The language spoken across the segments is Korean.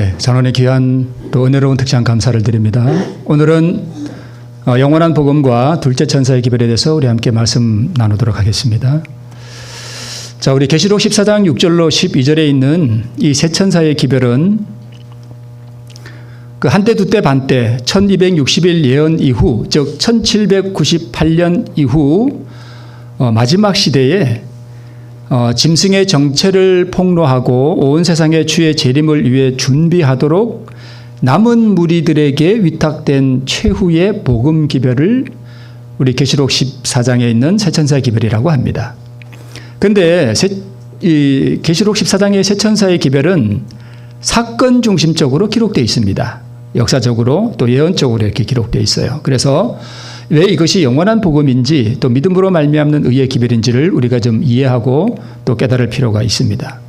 네, 장로님 귀한 또 은혜로운 특시한 감사를 드립니다. 오늘은 영원한 복음과 둘째 천사의 기별에 대해서 우리 함께 말씀 나누도록 하겠습니다. 자, 우리 계시록 14장 6절로 12절에 있는 이 세 천사의 기별은 그 한때 두때 반때 1260일 예언 이후, 즉 1798년 이후 마지막 시대에 짐승의 정체를 폭로하고 온 세상의 주의 재림을 위해 준비하도록 남은 무리들에게 위탁된 최후의 복음 기별을 우리 계시록 14장에 있는 세 천사의 기별이라고 합니다. 그런데 이 계시록 14장의 세 천사의 기별은 사건 중심적으로 기록되어 있습니다. 역사적으로 또 예언적으로 이렇게 기록되어 있어요. 그래서 왜 이것이 영원한 복음인지 또 믿음으로 말미암는 의의 기별인지를 우리가 좀 이해하고 또 깨달을 필요가 있습니다.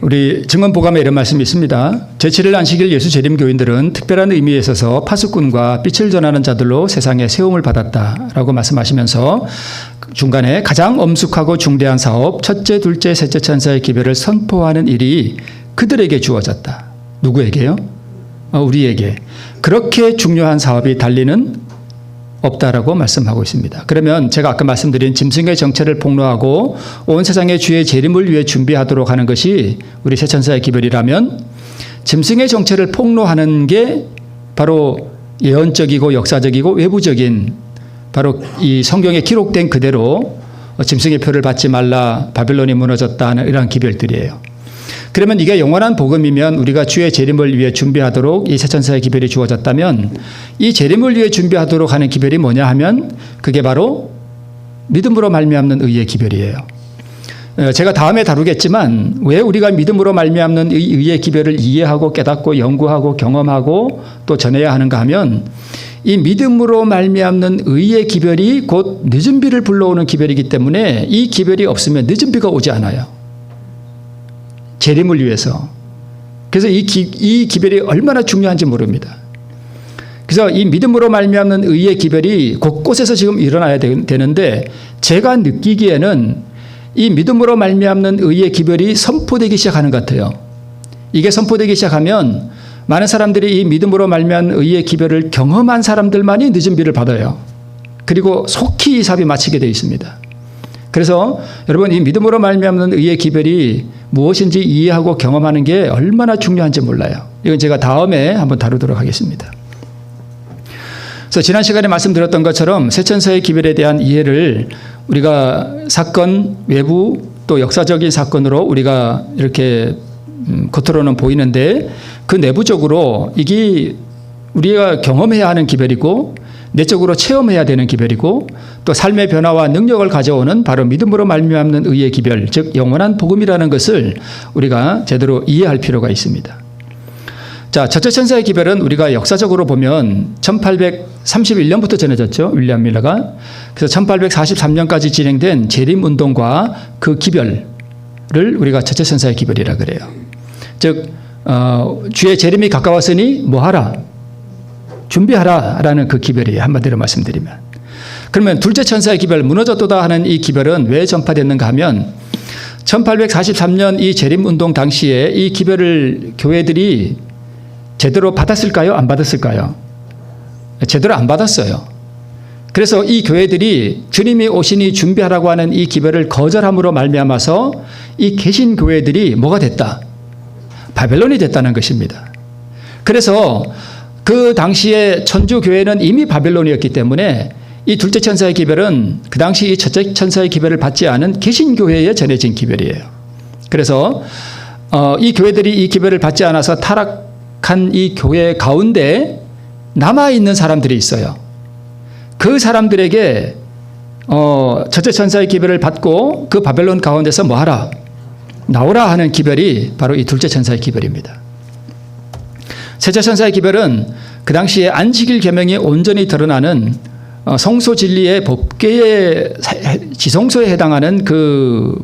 우리 증언보감에 이런 말씀이 있습니다. 제7일 안식일 예수 재림 교인들은 특별한 의미에 있어서 파수꾼과 빛을 전하는 자들로 세상에 세움을 받았다라고 말씀하시면서 중간에 가장 엄숙하고 중대한 사업, 첫째, 둘째, 셋째 천사의 기별을 선포하는 일이 그들에게 주어졌다. 누구에게요? 우리에게. 그렇게 중요한 사업이 달리는 없다라고 말씀하고 있습니다. 그러면 제가 아까 말씀드린 짐승의 정체를 폭로하고 온 세상의 주의 재림을 위해 준비하도록 하는 것이 우리 세 천사의 기별이라면 짐승의 정체를 폭로하는 게 바로 예언적이고 역사적이고 외부적인 바로 이 성경에 기록된 그대로 짐승의 표를 받지 말라, 바벨론이 무너졌다 하는 이런 기별들이에요. 그러면 이게 영원한 복음이면 우리가 주의 재림을 위해 준비하도록 이 세 천사의 기별이 주어졌다면 이 재림을 위해 준비하도록 하는 기별이 뭐냐 하면 그게 바로 믿음으로 말미암는 의의 기별이에요. 제가 다음에 다루겠지만 왜 우리가 믿음으로 말미암는 의의 기별을 이해하고 깨닫고 연구하고 경험하고 또 전해야 하는가 하면 이 믿음으로 말미암는 의의 기별이 곧 늦은 비를 불러오는 기별이기 때문에 이 기별이 없으면 늦은 비가 오지 않아요. 재림을 위해서. 그래서 이 기별이 얼마나 중요한지 모릅니다. 그래서 이 믿음으로 말미암는 의의 기별이 곳곳에서 지금 일어나야 되는데 제가 느끼기에는 이 믿음으로 말미암는 의의 기별이 선포되기 시작하는 것 같아요. 이게 선포되기 시작하면 많은 사람들이 이 믿음으로 말미암는 의의 기별을 경험한 사람들만이 늦은 비를 받아요. 그리고 속히 이 사업이 마치게 되어 있습니다. 그래서 여러분 이 믿음으로 말미암는 의의 기별이 무엇인지 이해하고 경험하는 게 얼마나 중요한지 몰라요. 이건 제가 다음에 한번 다루도록 하겠습니다. 그래서 지난 시간에 말씀드렸던 것처럼 세 천사의 기별에 대한 이해를 우리가 사건, 외부 또 역사적인 사건으로 우리가 이렇게 겉으로는 보이는데 그 내부적으로 이게 우리가 경험해야 하는 기별이고 내적으로 체험해야 되는 기별이고 또 삶의 변화와 능력을 가져오는 바로 믿음으로 말미암는 의의 기별, 즉 영원한 복음이라는 것을 우리가 제대로 이해할 필요가 있습니다. 자, 첫째 천사의 기별은 우리가 역사적으로 보면 1831년부터 전해졌죠. 윌리엄 밀러가. 그래서 1843년까지 진행된 재림운동과 그 기별을 우리가 첫째 천사의 기별이라 그래요. 즉 주의 재림이 가까웠으니 뭐하라? 준비하라라는 그 기별이에요. 한마디로 말씀드리면. 그러면 둘째 천사의 기별, 무너졌도다 하는 이 기별은 왜 전파됐는가 하면 1843년 이 재림운동 당시에 이 기별을 교회들이 제대로 받았을까요? 안 받았을까요? 제대로 안 받았어요. 그래서 이 교회들이 주님이 오시니 준비하라고 하는 이 기별을 거절함으로 말미암아서 이 개신 교회들이 뭐가 됐다? 바벨론이 됐다는 것입니다. 그래서 그 당시에 천주교회는 이미 바벨론이었기 때문에 이 둘째 천사의 기별은 그 당시 이 첫째 천사의 기별을 받지 않은 개신교회에 전해진 기별이에요. 그래서 이 교회들이 이 기별을 받지 않아서 타락한 이 교회 가운데 남아있는 사람들이 있어요. 그 사람들에게 첫째 천사의 기별을 받고 그 바벨론 가운데서 뭐하라? 나오라 하는 기별이 바로 이 둘째 천사의 기별입니다. 셋째 천사의 기별은 그 당시에 안식일 계명이 온전히 드러나는 성소 진리의 법궤의 지성소에 해당하는 그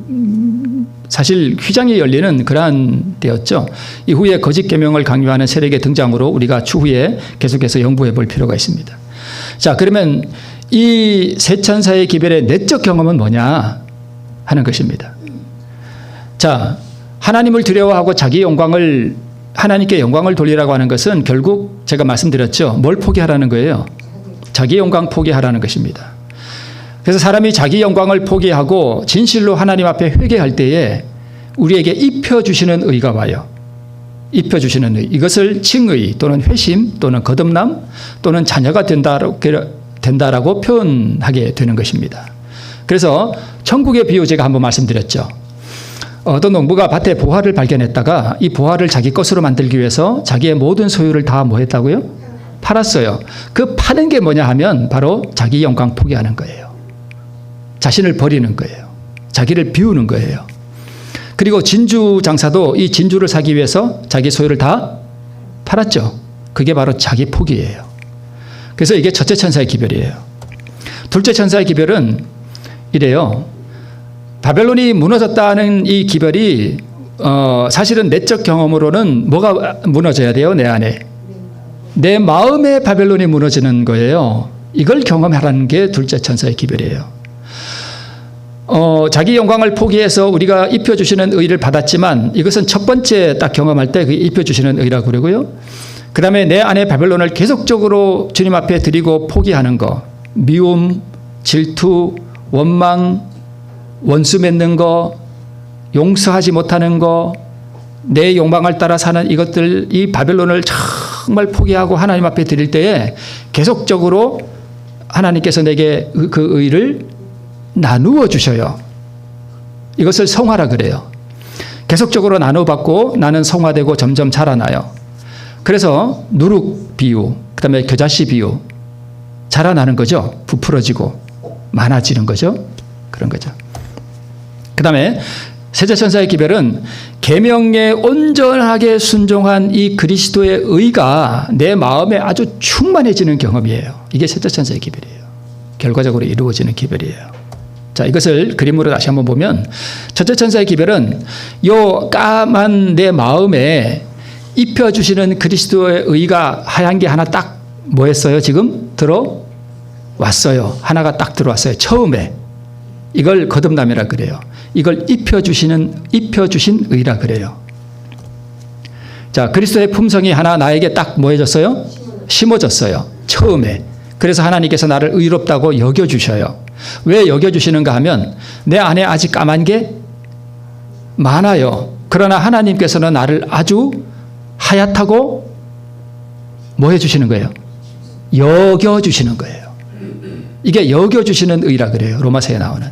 사실 휘장이 열리는 그러한 때였죠. 이후에 거짓 계명을 강요하는 세력의 등장으로 우리가 추후에 계속해서 연구해 볼 필요가 있습니다. 자, 그러면 이 세 천사의 기별의 내적 경험은 뭐냐 하는 것입니다. 자, 하나님을 두려워하고 자기 영광을 하나님께 영광을 돌리라고 하는 것은 결국 제가 말씀드렸죠. 뭘 포기하라는 거예요? 자기 영광 포기하라는 것입니다. 그래서 사람이 자기 영광을 포기하고 진실로 하나님 앞에 회개할 때에 우리에게 입혀주시는 의가 와요. 입혀주시는 의. 이것을 칭의 또는 회심 또는 거듭남 또는 자녀가 된다라고 표현하게 되는 것입니다. 그래서 천국의 비유 제가 한번 말씀드렸죠. 어떤 농부가 밭에 보화를 발견했다가 이 보화를 자기 것으로 만들기 위해서 자기의 모든 소유를 다 뭐 했다고요? 팔았어요. 그 파는 게 뭐냐 하면 바로 자기 영광 포기하는 거예요. 자신을 버리는 거예요. 자기를 비우는 거예요. 그리고 진주 장사도 이 진주를 사기 위해서 자기 소유를 다 팔았죠. 그게 바로 자기 포기예요. 그래서 이게 첫째 천사의 기별이에요. 둘째 천사의 기별은 이래요. 바벨론이 무너졌다는 이 기별이 사실은 내적 경험으로는 뭐가 무너져야 돼요? 내 안에. 내 마음의 바벨론이 무너지는 거예요. 이걸 경험하라는 게 둘째 천사의 기별이에요. 자기 영광을 포기해서 우리가 입혀주시는 의를 받았지만 이것은 첫 번째 딱 경험할 때 그 입혀주시는 의라고 그러고요. 그 다음에 내 안에 바벨론을 계속적으로 주님 앞에 드리고 포기하는 거. 미움, 질투, 원망, 원수 맺는 거, 용서하지 못하는 거, 내 욕망을 따라 사는 이것들, 이 바벨론을 정말 포기하고 하나님 앞에 드릴 때에 계속적으로 하나님께서 내게 그 의를 나누어 주셔요. 이것을 성화라 그래요. 계속적으로 나눠받고 나는 성화되고 점점 자라나요. 그래서 누룩 비유, 그 다음에 겨자씨 비유, 자라나는 거죠. 부풀어지고 많아지는 거죠. 그런 거죠. 그 다음에 셋째 천사의 기별은 계명에 온전하게 순종한 이 그리스도의 의가 내 마음에 아주 충만해지는 경험이에요. 이게 셋째 천사의 기별이에요. 결과적으로 이루어지는 기별이에요. 자, 이것을 그림으로 다시 한번 보면 첫째 천사의 기별은 요 까만 내 마음에 입혀주시는 그리스도의 의가 하얀 게 하나 딱 뭐 했어요? 지금 들어왔어요. 하나가 딱 들어왔어요. 처음에. 이걸 거듭남이라 그래요. 이걸 입혀주신 의라 그래요. 자, 그리스도의 품성이 하나 나에게 딱 뭐 해졌어요? 심어졌어요. 처음에. 그래서 하나님께서 나를 의롭다고 여겨주셔요. 왜 여겨주시는가 하면 내 안에 아직 까만 게 많아요. 그러나 하나님께서는 나를 아주 하얗다고 뭐 해주시는 거예요? 여겨주시는 거예요. 이게 여겨주시는 의라 그래요. 로마서에 나오는.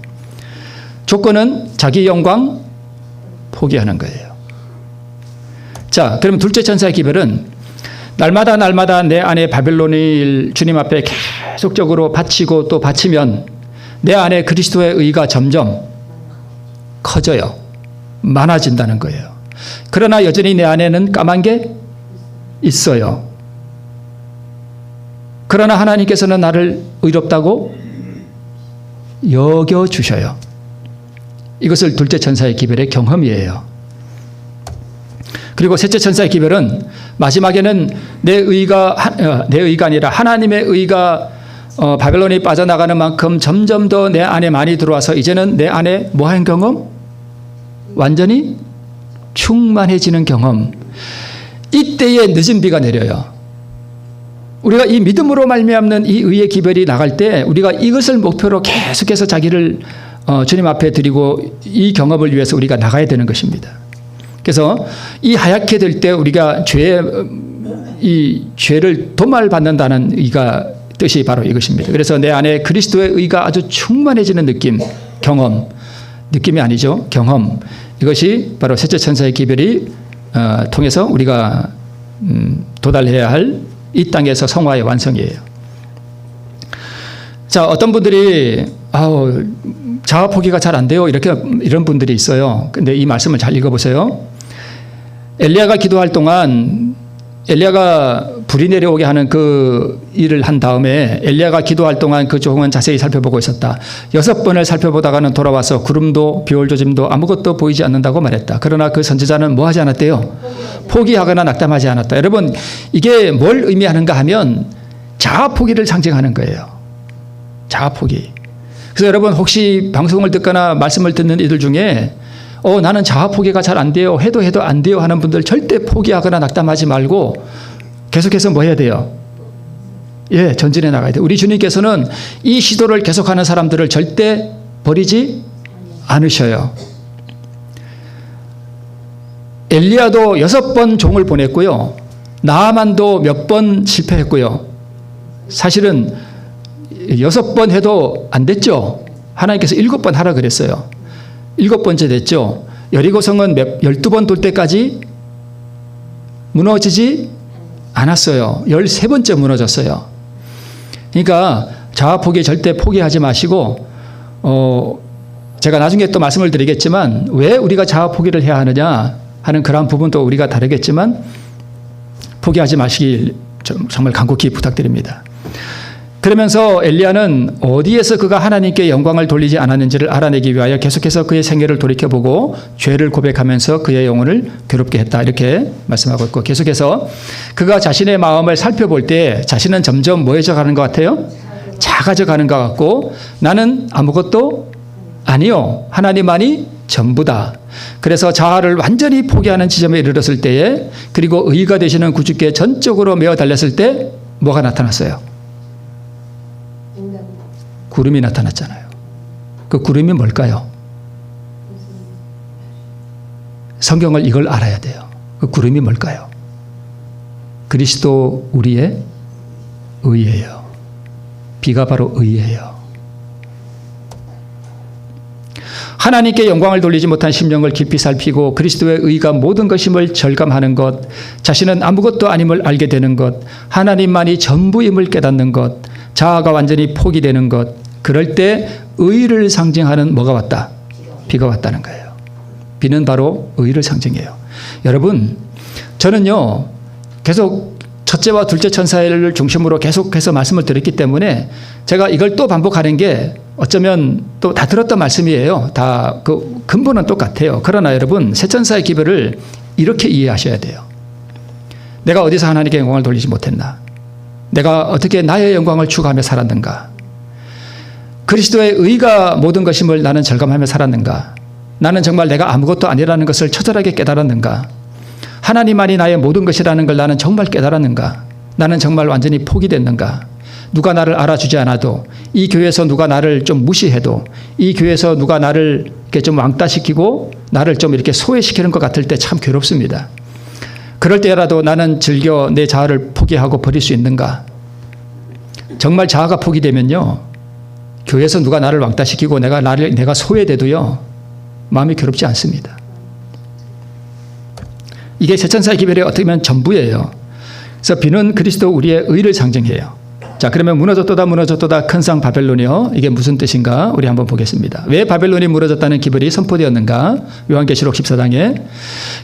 조건은 자기 영광 포기하는 거예요. 자, 그럼 둘째 천사의 기별은 날마다 내 안에 바벨론을 주님 앞에 계속적으로 바치고 또 바치면 내 안에 그리스도의 의가 점점 커져요. 많아진다는 거예요. 그러나 여전히 내 안에는 까만 게 있어요. 그러나 하나님께서는 나를 의롭다고 여겨주셔요. 이것을 둘째 천사의 기별의 경험이에요. 그리고 셋째 천사의 기별은 마지막에는 내 의가 아니라 하나님의 의가 바벨론이 빠져나가는 만큼 점점 더 내 안에 많이 들어와서 이제는 내 안에 뭐한 경험? 완전히 충만해지는 경험. 이때에 늦은 비가 내려요. 우리가 이 믿음으로 말미암는 이 의의 기별이 나갈 때 우리가 이것을 목표로 계속해서 자기를 주님 앞에 드리고 이 경험을 위해서 우리가 나가야 되는 것입니다. 그래서 이 하얗게 될 때 우리가 이 죄를 도말받는다는 뜻이 바로 이것입니다. 그래서 내 안에 그리스도의 의가 아주 충만해지는 느낌, 경험, 느낌이 아니죠. 경험. 이것이 바로 셋째 천사의 기별이 통해서 우리가 도달해야 할 이 땅에서 성화의 완성이에요. 자, 어떤 분들이 자아 포기가 잘 안 돼요. 이런 분들이 있어요. 근데 이 말씀을 잘 읽어보세요. 엘리야가 기도할 동안 엘리야가 불이 내려오게 하는 그 일을 한 다음에 엘리야가 기도할 동안 그 조공은 자세히 살펴보고 있었다. 6번을 살펴보다가는 돌아와서 구름도 비올 조짐도 아무것도 보이지 않는다고 말했다. 그러나 그 선지자는 뭐 하지 않았대요? 포기하거나 낙담하지 않았다. 여러분, 이게 뭘 의미하는가 하면 자아 포기를 상징하는 거예요. 자아 포기. 그래서 여러분 혹시 방송을 듣거나 말씀을 듣는 이들 중에 나는 자아 포기가 잘 안 돼요. 해도 안 돼요 하는 분들 절대 포기하거나 낙담하지 말고 계속해서 뭐 해야 돼요? 예, 전진해 나가야 돼요. 우리 주님께서는 이 시도를 계속하는 사람들을 절대 버리지 않으셔요. 엘리야도 6번 종을 보냈고요. 나아만도 몇 번 실패했고요. 사실은 6번 해도 안 됐죠. 하나님께서 7번 하라 그랬어요. 7번째 됐죠. 여리고성은 12번 돌 때까지 무너지지 않았어요. 13번째 무너졌어요. 그러니까 자아 포기 절대 포기하지 마시고 제가 나중에 또 말씀을 드리겠지만 왜 우리가 자아 포기를 해야 하느냐 하는 그러한 부분도 우리가 다르겠지만 포기하지 마시길 정말 간곡히 부탁드립니다. 그러면서 엘리야는 어디에서 그가 하나님께 영광을 돌리지 않았는지를 알아내기 위하여 계속해서 그의 생애를 돌이켜보고 죄를 고백하면서 그의 영혼을 괴롭게 했다. 이렇게 말씀하고 있고 계속해서 그가 자신의 마음을 살펴볼 때 자신은 점점 뭐해져 가는 것 같아요? 작아져 가는 것 같고 나는 아무것도 아니요. 하나님만이 전부다. 그래서 자아를 완전히 포기하는 지점에 이르렀을 때에 그리고 의가 되시는 구주께 전적으로 메어 달렸을 때 뭐가 나타났어요? 구름이 나타났잖아요. 그 구름이 뭘까요? 성경을 이걸 알아야 돼요. 그 구름이 뭘까요? 그리스도 우리의 의예요. 비가 바로 의예요. 하나님께 영광을 돌리지 못한 심령을 깊이 살피고 그리스도의 의가 모든 것임을 절감하는 것, 자신은 아무것도 아님을 알게 되는 것, 하나님만이 전부임을 깨닫는 것, 자아가 완전히 포기되는 것, 그럴 때 의를 상징하는 뭐가 왔다? 비가 왔다는 거예요. 비는 바로 의를 상징해요. 여러분, 저는요, 계속 첫째와 둘째 천사를 중심으로 계속해서 말씀을 드렸기 때문에 제가 이걸 또 반복하는 게 어쩌면 또 다 들었던 말씀이에요. 다 그 근본은 똑같아요. 그러나 여러분, 세 천사의 기별을 이렇게 이해하셔야 돼요. 내가 어디서 하나님께 영광을 돌리지 못했나? 내가 어떻게 나의 영광을 추구하며 살았는가? 그리스도의 의가 모든 것임을 나는 절감하며 살았는가? 나는 정말 내가 아무것도 아니라는 것을 처절하게 깨달았는가? 하나님만이 나의 모든 것이라는 걸 나는 정말 깨달았는가? 나는 정말 완전히 포기됐는가? 누가 나를 알아주지 않아도, 이 교회에서 누가 나를 좀 무시해도, 이 교회에서 누가 나를 이렇게 좀 왕따시키고 나를 좀 이렇게 소외시키는 것 같을 때 참 괴롭습니다. 그럴 때라도 나는 즐겨 내 자아를 포기하고 버릴 수 있는가? 정말 자아가 포기되면요, 교회에서 누가 나를 왕따시키고 내가 소외돼도요, 마음이 괴롭지 않습니다. 이게 세 천사의 기별의 어떻게 보면 전부예요. 그래서 비는 그리스도 우리의 의를 상징해요. 자, 그러면 무너졌도다 큰 상 바벨론이요. 이게 무슨 뜻인가? 우리 한번 보겠습니다. 왜 바벨론이 무너졌다는 기별이 선포되었는가? 요한계시록 14장에.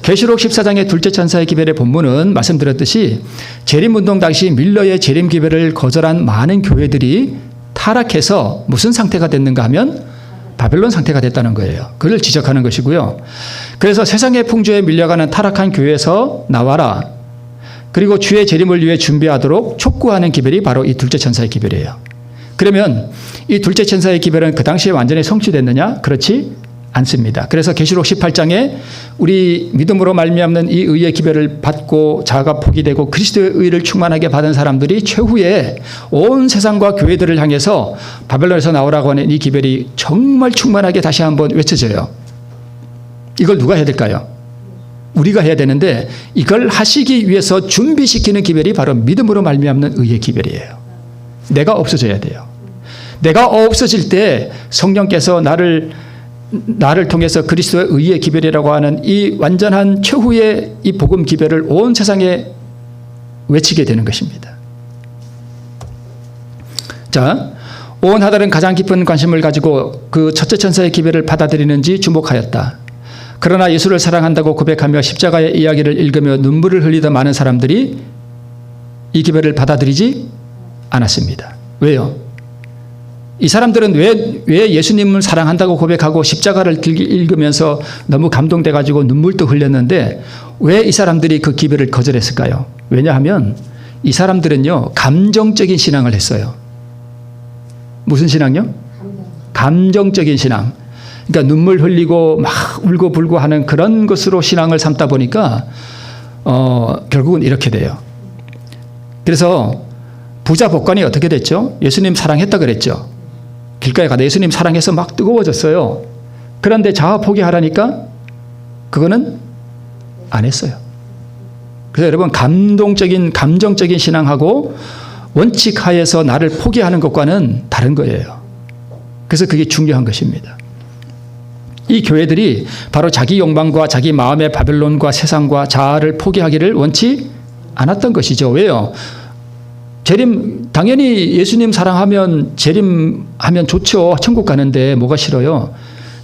계시록 14장의 둘째 천사의 기별의 본문은 말씀드렸듯이 재림운동 당시 밀러의 재림 기별을 거절한 많은 교회들이 타락해서 무슨 상태가 됐는가 하면 바벨론 상태가 됐다는 거예요. 그를 지적하는 것이고요. 그래서 세상의 풍조에 밀려가는 타락한 교회에서 나와라. 그리고 주의 재림을 위해 준비하도록 촉구하는 기별이 바로 이 둘째 천사의 기별이에요. 그러면 이 둘째 천사의 기별은 그 당시에 완전히 성취됐느냐? 그렇지 않습니다. 그래서 계시록 18장에 우리 믿음으로 말미암는 이 의의 기별을 받고 자아가 포기되고 그리스도의 의를 충만하게 받은 사람들이 최후에 온 세상과 교회들을 향해서 바벨론에서 나오라고 하는 이 기별이 정말 충만하게 다시 한번 외쳐져요. 이걸 누가 해야 될까요? 우리가 해야 되는데 이걸 하시기 위해서 준비시키는 기별이 바로 믿음으로 말미암는 의의 기별이에요. 내가 없어져야 돼요. 내가 없어질 때 성령께서 나를 통해서 그리스도의 의의 기별이라고 하는 이 완전한 최후의 이 복음 기별을 온 세상에 외치게 되는 것입니다. 자, 온 하늘은 가장 깊은 관심을 가지고 그 첫째 천사의 기별을 받아들이는지 주목하였다. 그러나 예수를 사랑한다고 고백하며 십자가의 이야기를 읽으며 눈물을 흘리던 많은 사람들이 이 기별을 받아들이지 않았습니다. 왜요? 이 사람들은 왜 예수님을 사랑한다고 고백하고 십자가를 읽으면서 너무 감동돼가지고 눈물도 흘렸는데 왜 이 사람들이 그 기별을 거절했을까요? 왜냐하면 이 사람들은요, 감정적인 신앙을 했어요. 무슨 신앙요? 감정적인 신앙. 그러니까 눈물 흘리고 막 울고불고 하는 그런 것으로 신앙을 삼다 보니까 결국은 이렇게 돼요. 그래서 부자 복관이 어떻게 됐죠? 예수님 사랑했다 그랬죠. 길가에 가다 예수님 사랑해서 막 뜨거워졌어요. 그런데 자아 포기하라니까 그거는 안 했어요. 그래서 여러분 감정적인 신앙하고 원칙하에서 나를 포기하는 것과는 다른 거예요. 그래서 그게 중요한 것입니다. 이 교회들이 바로 자기 욕망과 자기 마음의 바벨론과 세상과 자아를 포기하기를 원치 않았던 것이죠. 왜요? 당연히 예수님 사랑하면 재림하면 좋죠. 천국 가는데 뭐가 싫어요?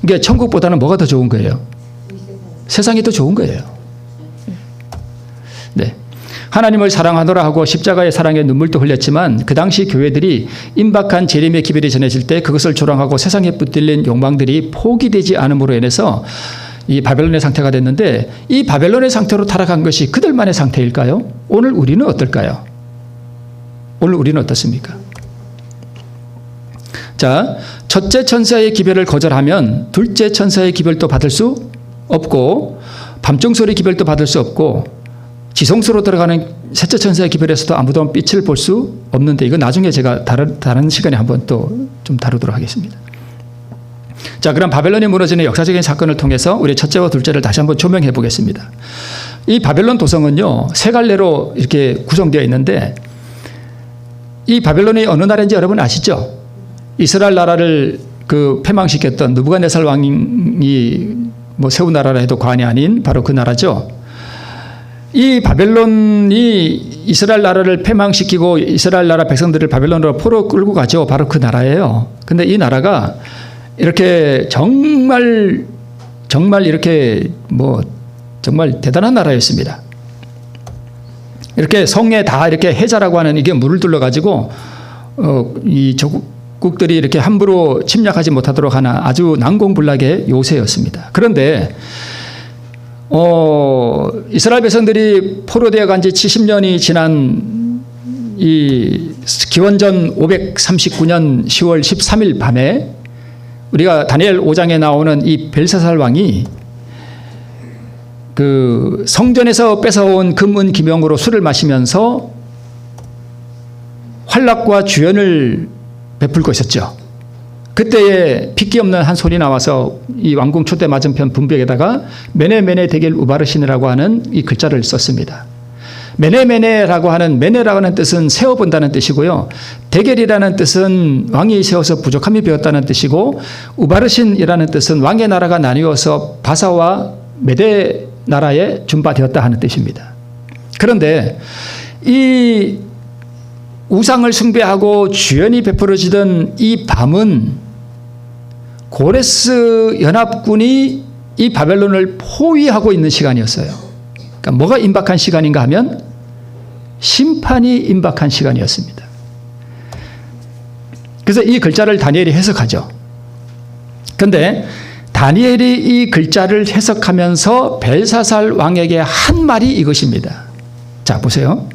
그러니까 천국보다는 뭐가 더 좋은 거예요? 세상이 더 좋은 거예요. 네. 하나님을 사랑하노라 하고 십자가의 사랑에 눈물도 흘렸지만 그 당시 교회들이 임박한 재림의 기별이 전해질 때 그것을 조롱하고 세상에 붙들린 욕망들이 포기되지 않음으로 인해서 이 바벨론의 상태가 됐는데 이 바벨론의 상태로 타락한 것이 그들만의 상태일까요? 오늘 우리는 어떨까요? 오늘 우리는 어떻습니까? 자, 첫째 천사의 기별을 거절하면 둘째 천사의 기별도 받을 수 없고 밤중소리 기별도 받을 수 없고 지성소로 들어가는 셋째 천사의 기별에서도 아무도 빛을 볼 수 없는데 이건 나중에 제가 다른 시간에 한번 또 좀 다루도록 하겠습니다. 자, 그럼 바벨론이 무너지는 역사적인 사건을 통해서 우리 첫째와 둘째를 다시 한번 조명해 보겠습니다. 이 바벨론 도성은요, 세 갈래로 이렇게 구성되어 있는데 이 바벨론이 어느 나라인지 여러분 아시죠? 이스라엘 나라를 패망시켰던 느부갓네살 왕이 세운 나라라 해도 과언이 아닌 바로 그 나라죠. 이 바벨론이 이스라엘 나라를 패망시키고 이스라엘 나라 백성들을 바벨론으로 포로 끌고 가죠. 바로 그 나라예요. 근데 이 나라가 이렇게 정말 이렇게 정말 대단한 나라였습니다. 이렇게 성에 다 이렇게 해자라고 하는 이게 물을 둘러가지고 이 적국들이 이렇게 함부로 침략하지 못하도록 하는 아주 난공불락의 요새였습니다. 그런데 이스라엘 백성들이 포로되어 간 지 70년이 지난 이 기원전 539년 10월 13일 밤에 우리가 다니엘 5장에 나오는 이 벨사살 왕이 그 성전에서 뺏어온 금은 기명으로 술을 마시면서 활락과 주연을 베풀고 있었죠. 그때에 핏기 없는 한 손이 나와서 이 왕궁 초대 맞은편 분벽에다가 메네메네 데겔 우바르신이라고 하는 이 글자를 썼습니다. 메네메네라고 하는 뜻은 세워본다는 뜻이고요. 데겔이라는 뜻은 왕이 세워서 부족함이 되었다는 뜻이고 우바르신이라는 뜻은 왕의 나라가 나뉘어서 바사와 메데 나라에 준바되었다 하는 뜻입니다. 그런데 이 우상을 숭배하고 주연이 베풀어지던 이 밤은 고레스 연합군이 이 바벨론을 포위하고 있는 시간이었어요. 그러니까 뭐가 임박한 시간인가 하면 심판이 임박한 시간이었습니다. 그래서 이 글자를 다니엘이 해석하죠. 그런데 다니엘이 이 글자를 해석하면서 벨사살 왕에게 한 말이 이것입니다. 자, 보세요.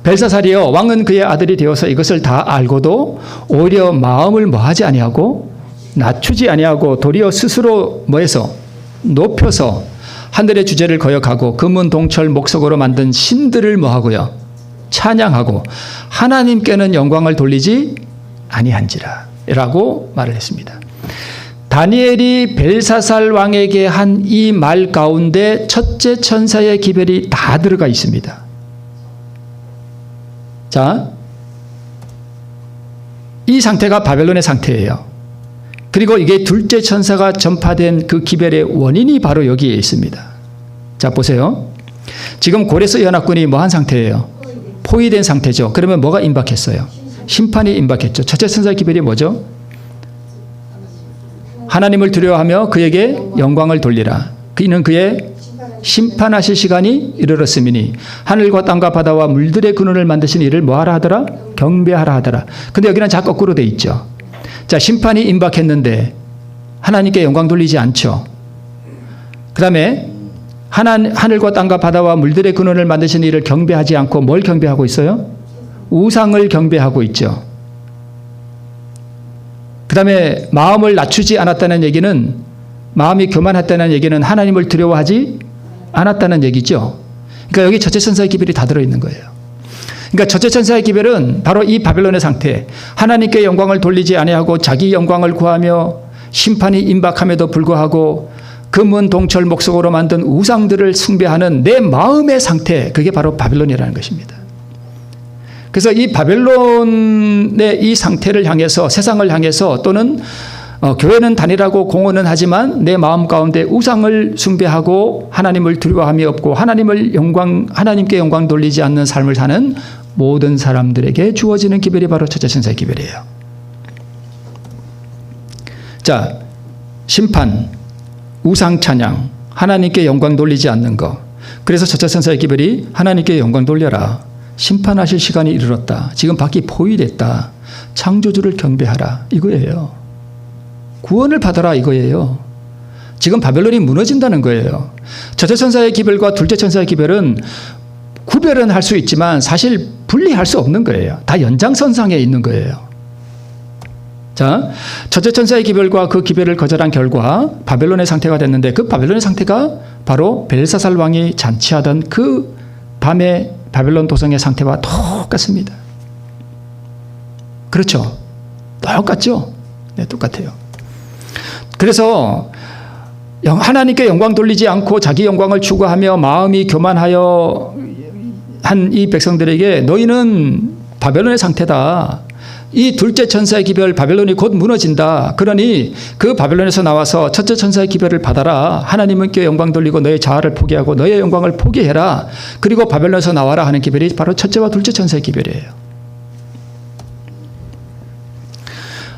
벨사살이여, 왕은 그의 아들이 되어서 이것을 다 알고도 오히려 마음을 뭐하지 아니하고 낮추지 아니하고 도리어 스스로 뭐해서 높여서 하늘의 주제를 거역하고 금은 동철 목석으로 만든 신들을 뭐하고요? 찬양하고 하나님께는 영광을 돌리지 아니한지라 라고 말을 했습니다. 다니엘이 벨사살 왕에게 한 이 말 가운데 첫째 천사의 기별이 다 들어가 있습니다. 자, 이 상태가 바벨론의 상태예요. 그리고 이게 둘째 천사가 전파된 그 기별의 원인이 바로 여기에 있습니다. 자, 보세요. 지금 고레스 연합군이 뭐한 상태예요? 포위된 상태죠. 그러면 뭐가 임박했어요? 심판이 임박했죠. 첫째 천사의 기별이 뭐죠? 하나님을 두려워하며 그에게 영광을 돌리라. 이는 그의 심판하실 시간이 이르렀음이니 하늘과 땅과 바다와 물들의 근원을 만드신 이를 뭐하라 하더라? 경배하라 하더라. 근데 여기는 자 거꾸로 돼 있죠. 자, 심판이 임박했는데 하나님께 영광 돌리지 않죠. 그 다음에 하늘과 땅과 바다와 물들의 근원을 만드신 이를 경배하지 않고 뭘 경배하고 있어요? 우상을 경배하고 있죠. 그 다음에 마음을 낮추지 않았다는 얘기는 마음이 교만했다는 얘기는 하나님을 두려워하지 않았다는 얘기죠. 그러니까 여기 첫째 천사의 기별이 다 들어있는 거예요. 그러니까 첫째 천사의 기별은 바로 이 바벨론의 상태, 하나님께 영광을 돌리지 아니하고 자기 영광을 구하며 심판이 임박함에도 불구하고 금은 동철 목석으로 만든 우상들을 숭배하는 내 마음의 상태, 그게 바로 바벨론이라는 것입니다. 그래서 이 바벨론의 이 상태를 향해서, 세상을 향해서, 또는 교회는 다니라고 공언은 하지만 내 마음 가운데 우상을 숭배하고 하나님을 두려워함이 없고 하나님께 영광 돌리지 않는 삶을 사는 모든 사람들에게 주어지는 기별이 바로 첫째 천사의 기별이에요. 자, 심판, 우상 찬양, 하나님께 영광 돌리지 않는 것. 그래서 첫째 천사의 기별이 하나님께 영광 돌려라. 심판하실 시간이 이르렀다. 지금 밖이 포위됐다. 창조주를 경배하라. 이거예요. 구원을 받아라. 이거예요. 지금 바벨론이 무너진다는 거예요. 첫째 천사의 기별과 둘째 천사의 기별은 구별은 할 수 있지만 사실 분리할 수 없는 거예요. 다 연장선상에 있는 거예요. 자, 첫째 천사의 기별과 그 기별을 거절한 결과 바벨론의 상태가 됐는데, 그 바벨론의 상태가 바로 벨사살 왕이 잔치하던 그 밤의 바벨론 도성의 상태와 똑같습니다. 그렇죠? 똑같죠? 네, 똑같아요. 그래서 하나님께 영광 돌리지 않고 자기 영광을 추구하며 마음이 교만하여 한 이 백성들에게 너희는 바벨론의 상태다. 이 둘째 천사의 기별 바벨론이 곧 무너진다. 그러니 그 바벨론에서 나와서 첫째 천사의 기별을 받아라. 하나님께 영광 돌리고 너의 자아를 포기하고 너의 영광을 포기해라. 그리고 바벨론에서 나와라 하는 기별이 바로 첫째와 둘째 천사의 기별이에요.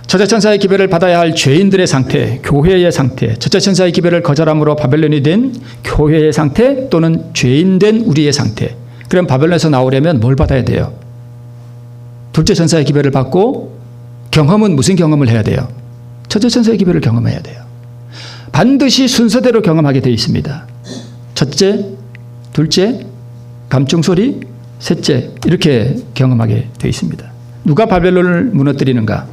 첫째 천사의 기별을 받아야 할 죄인들의 상태, 교회의 상태, 첫째 천사의 기별을 거절함으로 바벨론이 된 교회의 상태 또는 죄인 된 우리의 상태. 그럼 바벨론에서 나오려면 뭘 받아야 돼요? 둘째 천사의 기별을 받고 경험은 무슨 경험을 해야 돼요? 첫째 천사의 기별을 경험해야 돼요. 반드시 순서대로 경험하게 되어 있습니다. 첫째, 둘째, 감중소리, 셋째, 이렇게 경험하게 되어 있습니다. 누가 바벨론을 무너뜨리는가?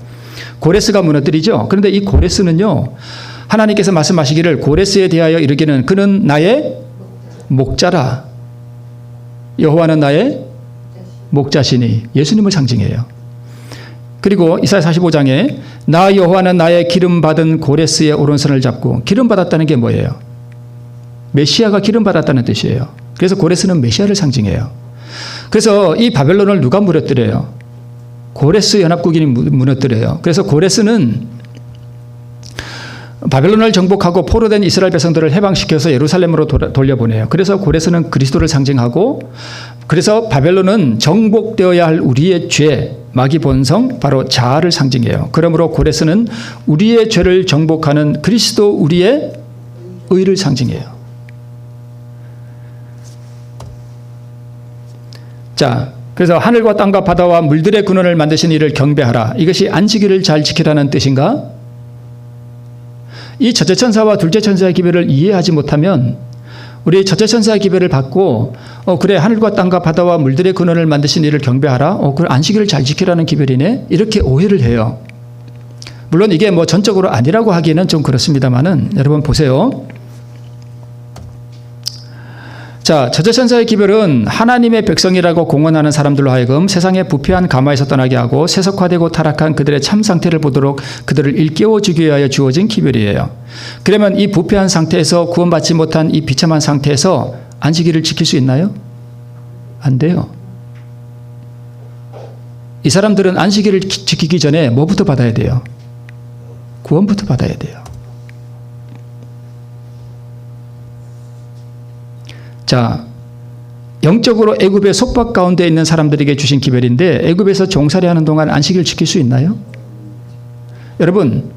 고레스가 무너뜨리죠. 그런데 이 고레스는요, 하나님께서 말씀하시기를 고레스에 대하여 이르기는 그는 나의 목자라. 여호와는 나의 목자시니, 예수님을 상징해요. 그리고 이사야 45장에 나 여호와는 나의 기름 받은 고레스의 오른손을 잡고, 기름 받았다는 게 뭐예요? 메시아가 기름 받았다는 뜻이에요. 그래서 고레스는 메시아를 상징해요. 그래서 이 바벨론을 누가 무너뜨려요? 고레스 연합국인이 무너뜨려요. 그래서 고레스는 바벨론을 정복하고 포로된 이스라엘 백성들을 해방시켜서 예루살렘으로 돌려보내요. 그래서 고레스는 그리스도를 상징하고, 그래서 바벨론은 정복되어야 할 우리의 죄, 마귀 본성, 바로 자아를 상징해요. 그러므로 고레스는 우리의 죄를 정복하는 그리스도 우리의 의를 상징해요. 자, 그래서 하늘과 땅과 바다와 물들의 근원을 만드신 이를 경배하라. 이것이 안식일을 잘 지키라는 뜻인가? 이 첫째 천사와 둘째 천사의 기별을 이해하지 못하면 우리 첫째 천사의 기별을 받고 그래, 하늘과 땅과 바다와 물들의 근원을 만드신 이를 경배하라. 그래, 안식일을 잘 지키라는 기별이네. 이렇게 오해를 해요. 물론 이게 뭐 전적으로 아니라고 하기에는 좀 그렇습니다만은, 여러분 보세요. 자, 첫째 천사의 기별은 하나님의 백성이라고 공언하는 사람들로 하여금 세상의 부패한 가마에서 떠나게 하고 세속화되고 타락한 그들의 참 상태를 보도록 그들을 일깨워주기 위하여 주어진 기별이에요. 그러면 이 부패한 상태에서 구원받지 못한 이 비참한 상태에서 안식일을 지킬 수 있나요? 안 돼요. 이 사람들은 안식일을 지키기 전에 뭐부터 받아야 돼요? 구원부터 받아야 돼요. 자, 영적으로 애굽의 속박 가운데 있는 사람들에게 주신 기별인데, 애굽에서 종살이하는 동안 안식일을 지킬 수 있나요? 여러분,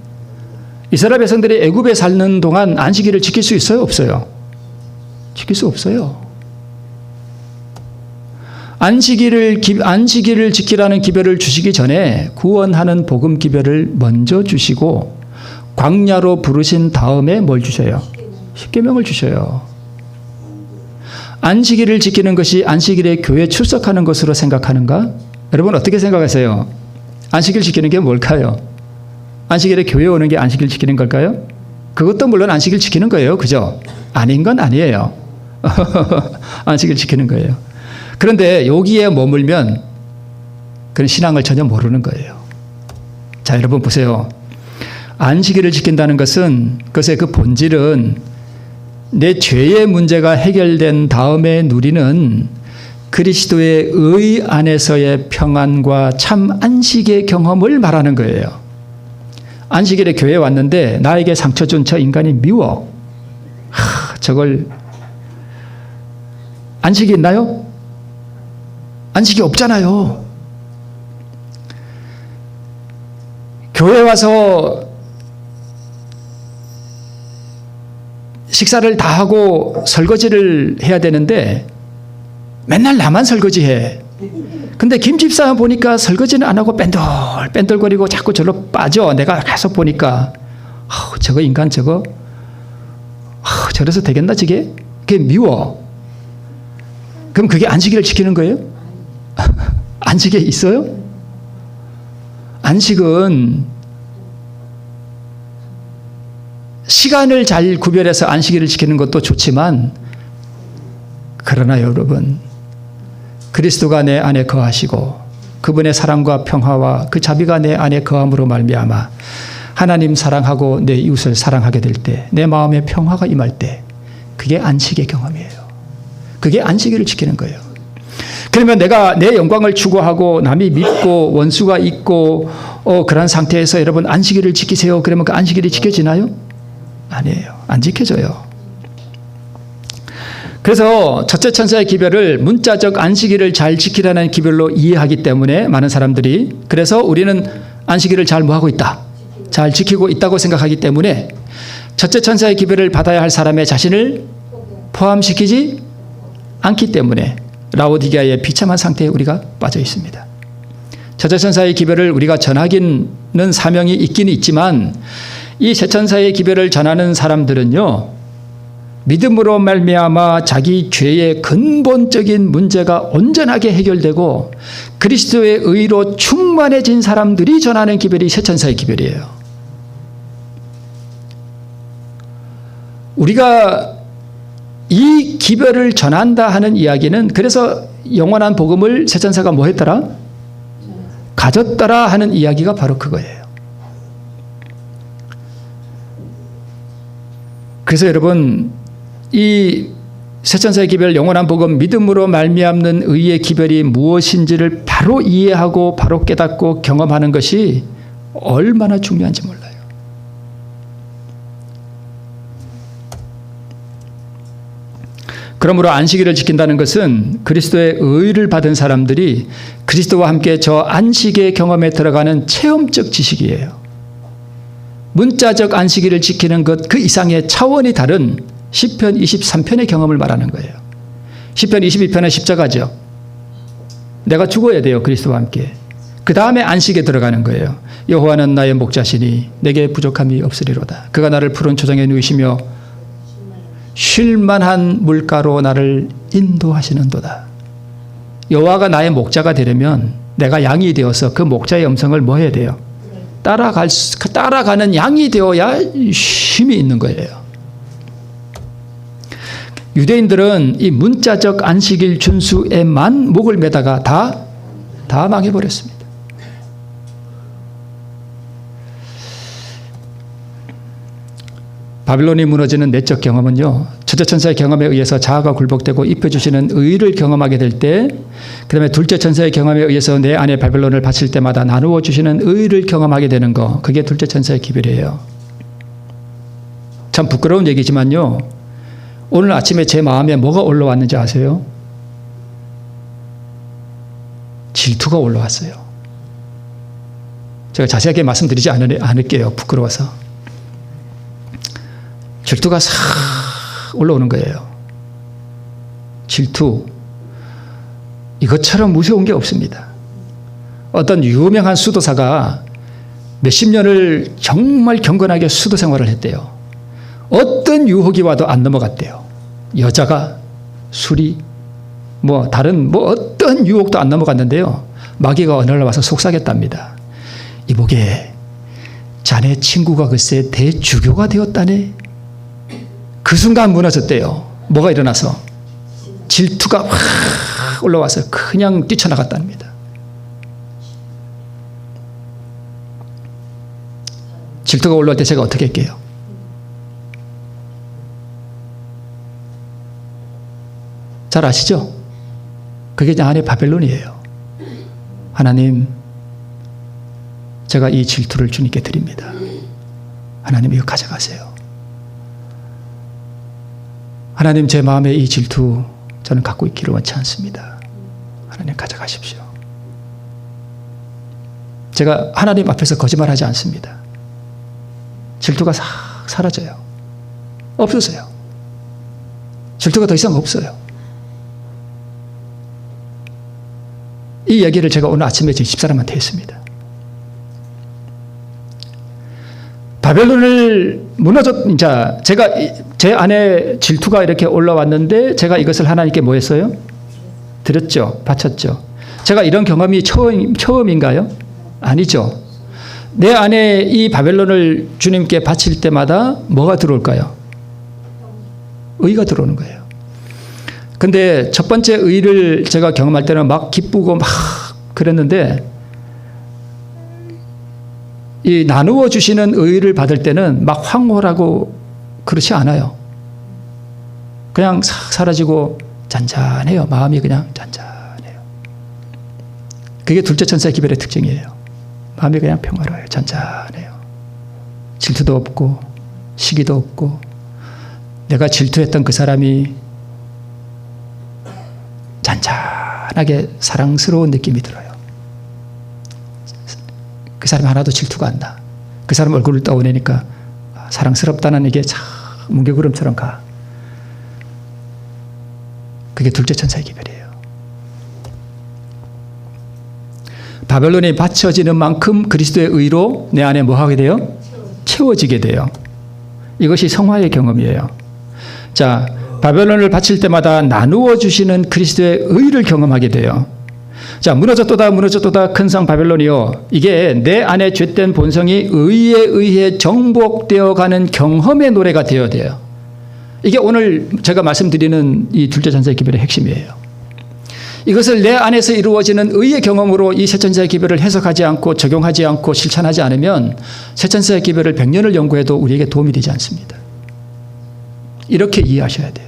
이스라엘 백성들이 애굽에 사는 동안 안식일을 지킬 수 있어요? 없어요? 지킬 수 없어요. 안식일을 지키라는 기별을 주시기 전에 구원하는 복음 기별을 먼저 주시고 광야로 부르신 다음에 뭘 주셔요? 십계명을 주셔요. 안식일을 지키는 것이 안식일에 교회 출석하는 것으로 생각하는가? 여러분 어떻게 생각하세요? 안식일 지키는 게 뭘까요? 안식일에 교회 오는 게 안식일 지키는 걸까요? 그것도 물론 안식일 지키는 거예요. 그죠? 아닌 건 아니에요. 안식일 지키는 거예요. 그런데 여기에 머물면 그런 신앙을 전혀 모르는 거예요. 자, 여러분 보세요. 안식일을 지킨다는 것은 그것의 그 본질은 내 죄의 문제가 해결된 다음에 누리는 그리스도의 의 안에서의 평안과 참 안식의 경험을 말하는 거예요. 안식일에 교회에 왔는데 나에게 상처 준 저 인간이 미워. 저걸 안식이 있나요? 안식이 없잖아요. 교회 와서 식사를 다 하고 설거지를 해야 되는데 맨날 나만 설거지해. 근데 김 집사 보니까 설거지는 안 하고 뺀들거리고 자꾸 저로 빠져. 내가 계속 보니까 저거 인간 저거 저래서 되겠나 저게? 그게 미워. 그럼 그게 안식일을 지키는 거예요? 안식에 있어요? 안식은 시간을 잘 구별해서 안식일을 지키는 것도 좋지만 그러나 여러분 그리스도가 내 안에 거하시고 그분의 사랑과 평화와 그 자비가 내 안에 거함으로 말미암아 하나님 사랑하고 내 이웃을 사랑하게 될 때 내 마음에 평화가 임할 때 그게 안식의 경험이에요. 그게 안식일을 지키는 거예요. 그러면 내가 내 영광을 추구하고 남이 믿고 원수가 있고 그런 상태에서 여러분 안식일을 지키세요. 그러면 그 안식일이 지켜지나요? 아니에요. 안 지켜져요. 그래서 첫째 천사의 기별을 문자적 안식일을 잘 지키라는 기별로 이해하기 때문에 많은 사람들이 그래서 우리는 안식일을 잘 뭐하고 있다. 잘 지키고 있다고 생각하기 때문에 첫째 천사의 기별을 받아야 할 사람의 자신을 포함시키지 않기 때문에 라오디게아의 비참한 상태에 우리가 빠져 있습니다. 첫째 천사의 기별을 우리가 전하기는 사명이 있긴 있지만 이 새 천사의 기별을 전하는 사람들은요. 믿음으로 말미암아 자기 죄의 근본적인 문제가 온전하게 해결되고 그리스도의 의로 충만해진 사람들이 전하는 기별이 새 천사의 기별이에요. 우리가 이 기별을 전한다 하는 이야기는 그래서 영원한 복음을 새 천사가 뭐 했더라? 가졌더라 하는 이야기가 바로 그거예요. 그래서 여러분 이 새 천사의 기별 영원한 복음 믿음으로 말미암는 의의 기별이 무엇인지를 바로 이해하고 바로 깨닫고 경험하는 것이 얼마나 중요한지 몰라요. 그러므로 안식일을 지킨다는 것은 그리스도의 의를 받은 사람들이 그리스도와 함께 저 안식의 경험에 들어가는 체험적 지식이에요. 문자적 안식일을 지키는 것 그 이상의 차원이 다른 시편 23편의 경험을 말하는 거예요. 시편 22편의 십자가죠. 내가 죽어야 돼요. 그리스도와 함께. 그 다음에 안식에 들어가는 거예요. 여호와는 나의 목자시니 내게 부족함이 없으리로다. 그가 나를 푸른 초장에 누이시며 쉴만한 물가로 나를 인도하시는도다. 여호와가 나의 목자가 되려면 내가 양이 되어서 그 목자의 음성을 뭐 해야 돼요? 따라가는 양이 되어야 쉼이 있는 거예요. 유대인들은 이 문자적 안식일 준수에만 목을 매다가 다 망해버렸습니다. 바빌론이 무너지는 내적 경험은요. 첫째 천사의 경험에 의해서 자아가 굴복되고 입혀주시는 의를 경험하게 될 때 그 다음에 둘째 천사의 경험에 의해서 내 안에 바빌론을 바칠 때마다 나누어 주시는 의를 경험하게 되는 거 그게 둘째 천사의 기별이에요. 참 부끄러운 얘기지만요. 오늘 아침에 제 마음에 뭐가 올라왔는지 아세요? 질투가 올라왔어요. 제가 자세하게 말씀드리지 않을게요. 부끄러워서. 질투가 싹 올라오는 거예요. 질투. 이것처럼 무서운 게 없습니다. 어떤 유명한 수도사가 몇십 년을 정말 경건하게 수도 생활을 했대요. 어떤 유혹이 와도 안 넘어갔대요. 여자가, 술이, 다른 어떤 유혹도 안 넘어갔는데요. 마귀가 어느 날 와서 속삭였답니다. 이보게 자네 친구가 글쎄 대주교가 되었다네. 그 순간 무너졌대요. 뭐가 일어나서? 질투가 확 올라와서 그냥 뛰쳐나갔답니다. 질투가 올라올 때 제가 어떻게 할게요? 잘 아시죠? 그게 이제 안에 바벨론이에요. 하나님, 제가 이 질투를 주님께 드립니다. 하나님 이거 가져가세요. 하나님, 제 마음에 이 질투 저는 갖고 있기를 원치 않습니다. 하나님 가져가십시오. 제가 하나님 앞에서 거짓말하지 않습니다. 질투가 싹 사라져요. 없어져요. 질투가 더 이상 없어요. 이 얘기를 제가 오늘 아침에 제 집사람한테 했습니다. 바벨론을 이제 제가 제 안에 질투가 이렇게 올라왔는데 제가 이것을 하나님께 뭐 했어요? 드렸죠. 바쳤죠. 제가 이런 경험이 처음인가요? 아니죠. 내 안에 이 바벨론을 주님께 바칠 때마다 뭐가 들어올까요? 의가 들어오는 거예요. 근데 첫 번째 의를 제가 경험할 때는 막 기쁘고 막 그랬는데 이 나누어 주시는 의를 받을 때는 막 황홀하고 그렇지 않아요. 그냥 싹 사라지고 잔잔해요. 마음이 그냥 잔잔해요. 그게 둘째 천사의 기별의 특징이에요. 마음이 그냥 평화로워요. 잔잔해요. 질투도 없고 시기도 없고 내가 질투했던 그 사람이 잔잔하게 사랑스러운 느낌이 들어요. 그 사람이 하나도 질투가 안 나. 그 사람 얼굴을 떠올리니까 사랑스럽다는 이게 참 뭉게구름처럼 가. 그게 둘째 천사의 기별이에요. 바벨론이 바쳐지는 만큼 그리스도의 의로 내 안에 뭐 하게 돼요? 채워지게 돼요. 이것이 성화의 경험이에요. 자, 바벨론을 바칠 때마다 나누어 주시는 그리스도의 의를 경험하게 돼요. 자, 무너졌도다 큰 성 바벨론이요. 이게 내 안에 죄된 본성이 의에 의해 정복되어 가는 경험의 노래가 되어야 돼요. 이게 오늘 제가 말씀드리는 이 둘째 천사의 기별의 핵심이에요. 이것을 내 안에서 이루어지는 의의 경험으로 이 세 천사의 기별을 해석하지 않고 적용하지 않고 실천하지 않으면 세 천사의 기별을 100년을 연구해도 우리에게 도움이 되지 않습니다. 이렇게 이해하셔야 돼요.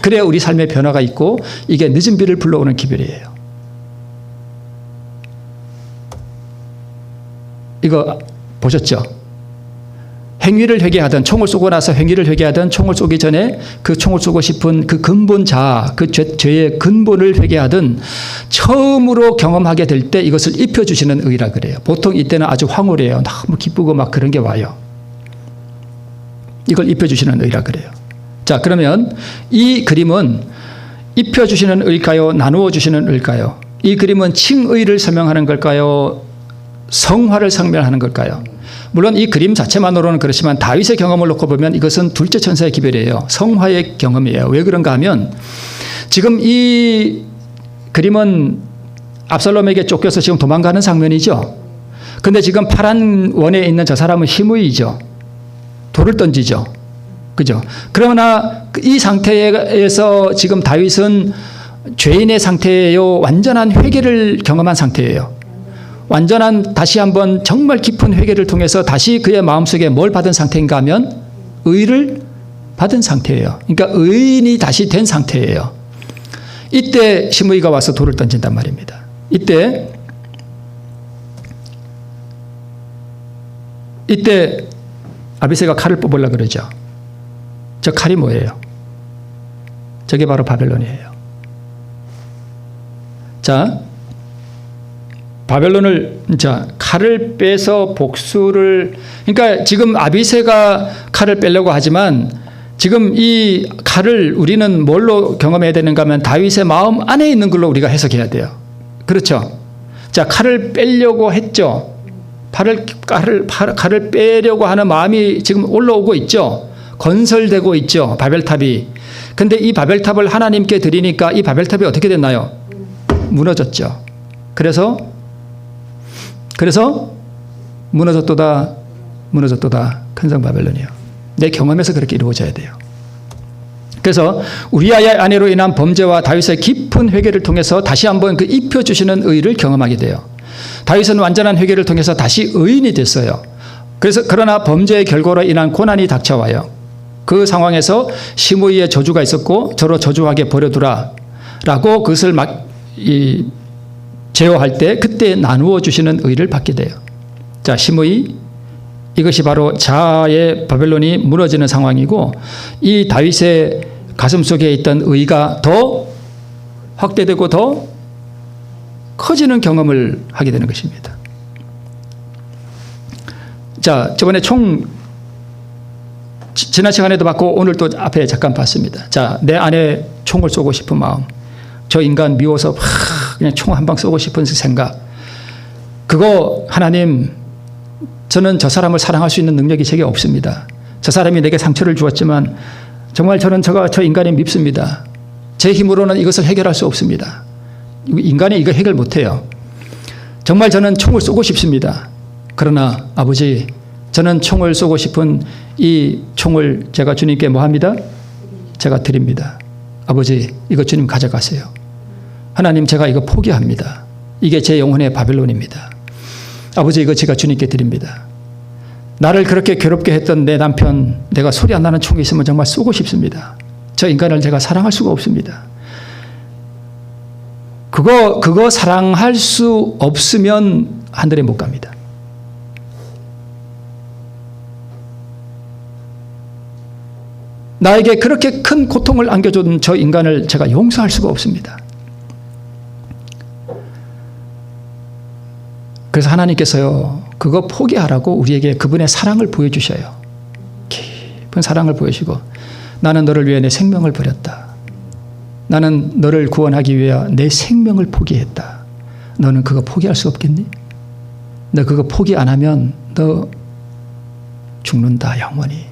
그래야 우리 삶의 변화가 있고 이게 늦은 비를 불러오는 기별이에요. 이거 보셨죠? 행위를 회개하던, 총을 쏘고 나서 행위를 회개하던, 총을 쏘기 전에 그 총을 쏘고 싶은 그 근본 자아, 그 죄의 근본을 회개하던 처음으로 경험하게 될 때 이것을 입혀주시는 의라 그래요. 보통 이때는 아주 황홀해요. 너무 기쁘고 막 그런 게 와요. 이걸 입혀주시는 의라 그래요. 자, 그러면 이 그림은 입혀주시는 의일까요? 나누어 주시는 의일까요? 이 그림은 칭의를 설명하는 걸까요? 성화를 설명하는 걸까요? 물론 이 그림 자체만으로는 그렇지만 다윗의 경험을 놓고 보면 이것은 둘째 천사의 기별이에요. 성화의 경험이에요. 왜 그런가 하면 지금 이 그림은 압살롬에게 쫓겨서 지금 도망가는 장면이죠. 근데 지금 파란 원에 있는 저 사람은 시므이죠. 돌을 던지죠. 그죠? 그러나 이 상태에서 지금 다윗은 죄인의 상태예요. 완전한 회개를 경험한 상태예요. 완전한 다시 한번 정말 깊은 회개를 통해서 다시 그의 마음속에 뭘 받은 상태인가 하면 의를 받은 상태예요. 그러니까 의인이 다시 된 상태예요. 이때 시므이가 와서 돌을 던진단 말입니다. 이때 아비새가 칼을 뽑으려고 그러죠. 저 칼이 뭐예요? 저게 바로 바벨론이에요. 자, 바벨론을, 자, 칼을 빼서 복수를, 그러니까 지금 아비새가 칼을 빼려고 하지만 지금 이 칼을 우리는 뭘로 경험해야 되는가 하면 다윗의 마음 안에 있는 걸로 우리가 해석해야 돼요. 그렇죠? 자, 칼을 빼려고 했죠. 칼을 빼려고 하는 마음이 지금 올라오고 있죠. 건설되고 있죠. 바벨탑이. 근데 이 바벨탑을 하나님께 드리니까 이 바벨탑이 어떻게 됐나요? 무너졌죠. 그래서 무너졌도다 무너졌도다. 큰 성 바벨론이요. 내 경험에서 그렇게 이루어져야 돼요. 그래서 우리아의 아내로 인한 범죄와 다윗의 깊은 회개를 통해서 다시 한번 그 입혀주시는 의를 경험하게 돼요. 다윗은 완전한 회개를 통해서 다시 의인이 됐어요. 그러나 범죄의 결과로 인한 고난이 닥쳐와요. 그 상황에서 시므이의 저주가 있었고 저로 저주하게 버려두라 라고 그것을 제어할 때 그때 나누어 주시는 의를 받게 돼요. 자, 시므이, 이것이 바로 자아의 바벨론이 무너지는 상황이고 이 다윗의 가슴속에 있던 의가 더 확대되고 더 커지는 경험을 하게 되는 것입니다. 자, 저번에 지난 시간에도 봤고 오늘 또 앞에 잠깐 봤습니다. 자, 내 안에 총을 쏘고 싶은 마음, 저 인간 미워서 그냥 총 한 방 쏘고 싶은 생각, 그거 하나님, 저는 저 사람을 사랑할 수 있는 능력이 제게 없습니다. 저 사람이 내게 상처를 주었지만 정말 저는 저 인간이 밉습니다. 제 힘으로는 이것을 해결할 수 없습니다. 인간이 이거 해결 못해요. 정말 저는 총을 쏘고 싶습니다. 그러나 아버지, 저는 총을 쏘고 싶은 이 총을 제가 주님께 뭐 합니다? 제가 드립니다. 아버지, 이거 주님 가져가세요. 하나님, 제가 이거 포기합니다. 이게 제 영혼의 바벨론입니다. 아버지, 이거 제가 주님께 드립니다. 나를 그렇게 괴롭게 했던 내 남편, 내가 소리 안 나는 총이 있으면 정말 쏘고 싶습니다. 저 인간을 제가 사랑할 수가 없습니다. 그거 사랑할 수 없으면 하늘에 못 갑니다. 나에게 그렇게 큰 고통을 안겨준 저 인간을 제가 용서할 수가 없습니다. 그래서 하나님께서요, 그거 포기하라고 우리에게 그분의 사랑을 보여주셔요. 깊은 사랑을 보여주시고, 나는 너를 위해 내 생명을 버렸다. 나는 너를 구원하기 위해 내 생명을 포기했다. 너는 그거 포기할 수 없겠니? 너 그거 포기 안 하면 너 죽는다, 영원히.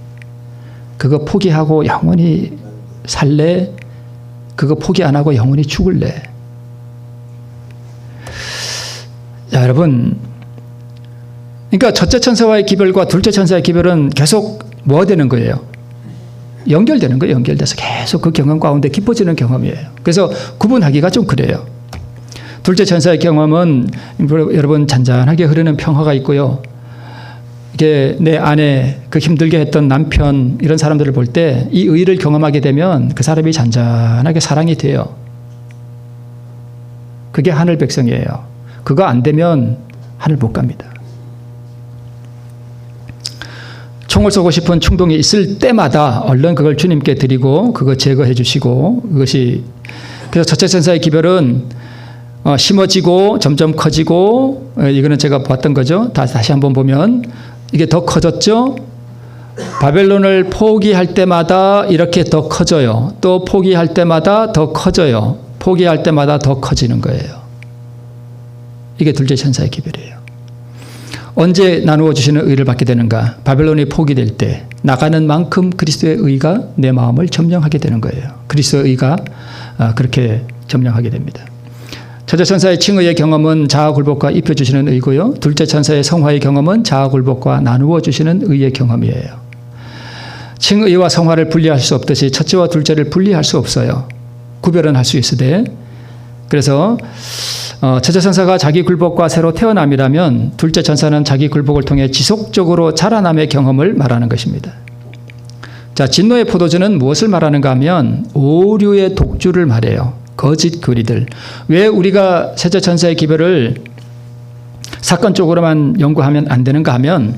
그거 포기하고 영원히 살래? 그거 포기 안 하고 영원히 죽을래? 자, 여러분, 그러니까 첫째 천사와의 기별과 둘째 천사의 기별은 계속 뭐가 되는 거예요? 연결되는 거예요. 연결돼서 계속 그 경험 가운데 깊어지는 경험이에요. 그래서 구분하기가 좀 그래요. 둘째 천사의 경험은 여러분 잔잔하게 흐르는 평화가 있고요. 이게 내 안에 그 힘들게 했던 남편 이런 사람들을 볼 때 이 의를 경험하게 되면 그 사람이 잔잔하게 사랑이 돼요. 그게 하늘 백성이에요. 그거 안 되면 하늘 못 갑니다. 총을 쏘고 싶은 충동이 있을 때마다 얼른 그걸 주님께 드리고 그거 제거해 주시고, 그것이 그래서 첫째 천사의 기별은 심어지고 점점 커지고, 이거는 제가 봤던 거죠. 다시 한번 보면 이게 더 커졌죠. 바벨론을 포기할 때마다 이렇게 더 커져요. 또 포기할 때마다 더 커져요. 포기할 때마다 더 커지는 거예요. 이게 둘째 천사의 기별이에요. 언제 나누어 주시는 의를 받게 되는가? 바벨론이 포기될 때 나가는 만큼 그리스도의 의가 내 마음을 점령하게 되는 거예요. 그리스도의 의가 그렇게 점령하게 됩니다. 첫째 천사의 칭의의 경험은 자아 굴복과 입혀주시는 의고요. 둘째 천사의 성화의 경험은 자아 굴복과 나누어 주시는 의의 경험이에요. 칭의와 성화를 분리할 수 없듯이 첫째와 둘째를 분리할 수 없어요. 구별은 할 수 있으되, 그래서 첫째 천사가 자기 굴복과 새로 태어남이라면 둘째 천사는 자기 굴복을 통해 지속적으로 자라남의 경험을 말하는 것입니다. 자, 진노의 포도주는 무엇을 말하는가 하면 오류의 독주를 말해요. 거짓 교리들. 왜 우리가 셋째 천사의 기별을 사건적으로만 연구하면 안 되는가 하면,